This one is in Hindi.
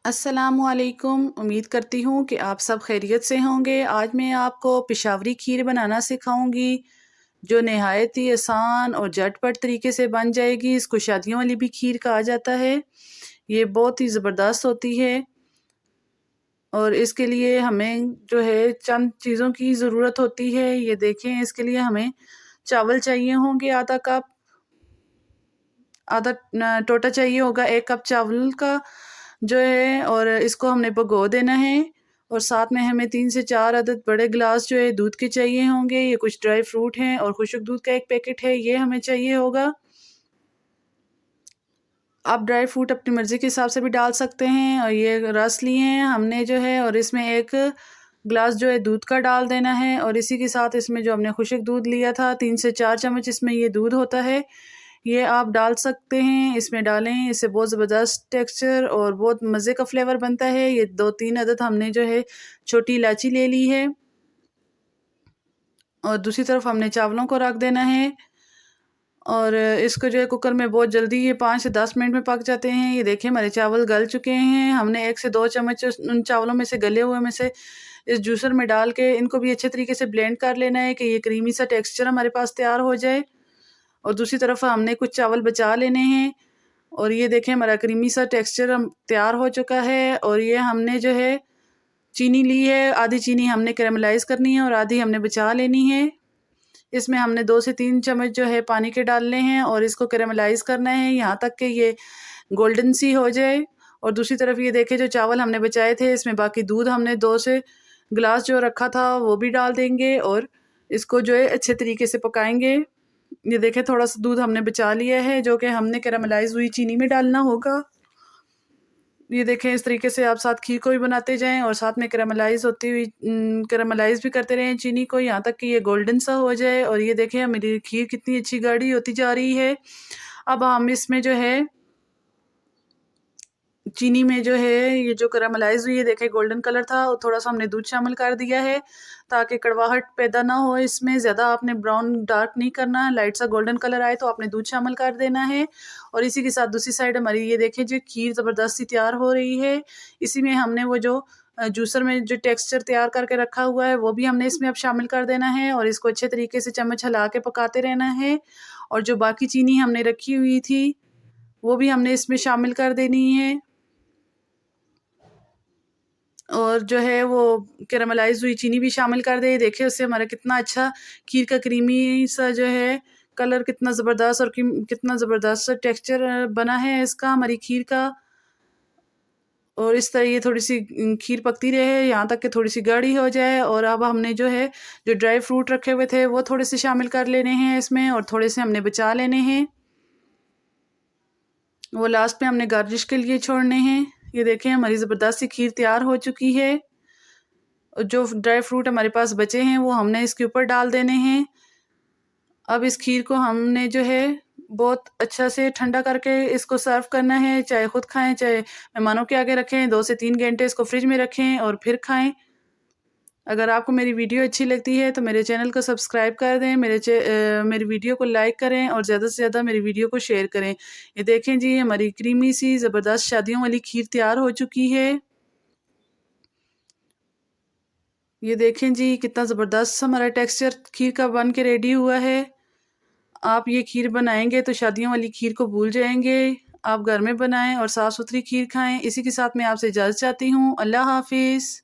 अस्सलामुअलैकुम। उम्मीद करती हूँ कि आप सब खैरियत से होंगे। आज मैं आपको पेशावरी खीर बनाना सिखाऊंगी जो नहायत ही आसान और झटपट तरीके से बन जाएगी। इसको शादियों वाली भी खीर कहा जाता है। ये बहुत ही ज़बरदस्त होती है और इसके लिए हमें जो है चंद चीज़ों की ज़रूरत होती है। ये देखें, इसके लिए हमें चावल चाहिए होंगे आधा कप, आधा टोटा चाहिए होगा 1 कप चावल का जो है, और इसको हमने भिगो देना है। और साथ में हमें 3 से 4 अदद बड़े गिलास जो है दूध के चाहिए होंगे। ये कुछ ड्राई फ्रूट हैं और खुश्क दूध का 1 पैकेट है, ये हमें चाहिए होगा। आप ड्राई फ्रूट अपनी मर्ज़ी के हिसाब से भी डाल सकते हैं। और ये रस लिए हैं हमने जो है, और इसमें 1 गिलास जो है दूध का डाल देना है। और इसी के साथ इसमें जो हमने खुश्क दूध लिया था 3 से 4 चम्मच इसमें ये दूध होता है, ये आप डाल सकते हैं। इसमें डालें, इससे बहुत ज़बरदस्त टेक्सचर और बहुत मज़े का फ्लेवर बनता है। ये 2-3 अदद हमने जो है छोटी इलायची ले ली है। और दूसरी तरफ हमने चावलों को रख देना है। और इसको जो है कुकर में बहुत जल्दी ये 5 से 10 मिनट में पक जाते हैं। ये देखिए हमारे चावल गल चुके हैं। हमने 1 से 2 चम्मच उन चावलों में से, गले हुए में से, इस जूसर में डाल के इनको भी अच्छे तरीके से ब्लेंड कर लेना है कि ये क्रीमी सा टेक्सचर हमारे पास तैयार हो जाए। और दूसरी तरफ हमने कुछ चावल बचा लेने हैं। और ये देखें हमारा क्रीमी सा टेक्सचर हम तैयार हो चुका है। और ये हमने जो है चीनी ली है, आधी चीनी हमने कैरेमलाइज़ करनी है और आधी हमने बचा लेनी है। इसमें हमने 2 से 3 चम्मच जो है पानी के डालने हैं और इसको कैरेमलाइज़ करना है यहाँ तक कि ये गोल्डन सी हो जाए। और दूसरी तरफ ये देखें जो चावल हमने बचाए थे, इसमें बाकी दूध हमने 2 से गिलास जो रखा था वो भी डाल देंगे और इसको जो है अच्छे तरीके से पकाएंगे। ये देखें थोड़ा सा दूध हमने बचा लिया है जो कि हमने कैरेमलाइज़ हुई चीनी में डालना होगा। ये देखें इस तरीके से आप साथ खीर को भी बनाते जाएं और साथ में कैरेमलाइज़ होती हुई कैरेमलाइज़ भी करते रहें चीनी को, यहाँ तक कि ये गोल्डन सा हो जाए। और ये देखें मेरी खीर कितनी अच्छी गाढ़ी होती जा रही है। अब हम इसमें जो है चीनी में जो है ये जो कैरेमलाइज़ हुई है, देखें गोल्डन कलर था, और थोड़ा सा हमने दूध शामिल कर दिया है ताकि कड़वाहट पैदा ना हो इसमें। ज़्यादा आपने ब्राउन डार्क नहीं करना, लाइट सा गोल्डन कलर आए तो आपने दूध शामिल कर देना है। और इसी के साथ दूसरी साइड हमारी ये देखें जो खीर ज़बरदस्त सी तैयार हो रही है। इसी में हमने वो जो जूसर में जो टेक्सचर तैयार करके रखा हुआ है वो भी हमने इसमें अब शामिल कर देना है और इसको अच्छे तरीके से चम्मच हिला के पकाते रहना है। और जो बाकी चीनी हमने रखी हुई थी वो भी हमने इसमें शामिल कर देनी है। और जो है वो कैरेमलाइज़ हुई चीनी भी शामिल कर दें। देखिए उससे हमारा कितना अच्छा खीर का क्रीमी सा जो है कलर, कितना ज़बरदस्त और कितना ज़बरदस्त सा टेक्सचर बना है इसका हमारी खीर का। और इस तरह ये थोड़ी सी खीर पकती रहे यहाँ तक कि थोड़ी सी गाढ़ी हो जाए। और अब हमने जो है जो ड्राई फ्रूट रखे हुए थे वो थोड़े से शामिल कर लेने हैं इसमें, और थोड़े से हमने बचा लेने हैं, वो लास्ट में हमने गार्निश के लिए छोड़ने हैं। ये देखें हमारी ज़बरदस्त सी खीर तैयार हो चुकी है। जो ड्राई फ्रूट हमारे पास बचे हैं वो हमने इसके ऊपर डाल देने हैं। अब इस खीर को हमने जो है बहुत अच्छा से ठंडा करके इसको सर्व करना है, चाहे खुद खाएं चाहे मेहमानों के आगे रखें। 2 से 3 घंटे इसको फ्रिज में रखें और फिर खाएं। अगर आपको मेरी वीडियो अच्छी लगती है तो मेरे चैनल को सब्सक्राइब कर दें, मेरी वीडियो को लाइक करें और ज़्यादा से ज़्यादा मेरी वीडियो को शेयर करें। ये देखें जी हमारी क्रीमी सी ज़बरदस्त शादियों वाली खीर तैयार हो चुकी है। ये देखें जी कितना ज़बरदस्त हमारा टेक्सचर खीर का बन के रेडी हुआ है। आप ये खीर बनाएंगे तो शादियों वाली खीर को भूल जाएंगे। आप घर में बनाएं और साफ़ सुथरी खीर खाएं। इसी के साथ मैं आपसे इजाज़त चाहती हूँ। अल्लाह हाफिज़।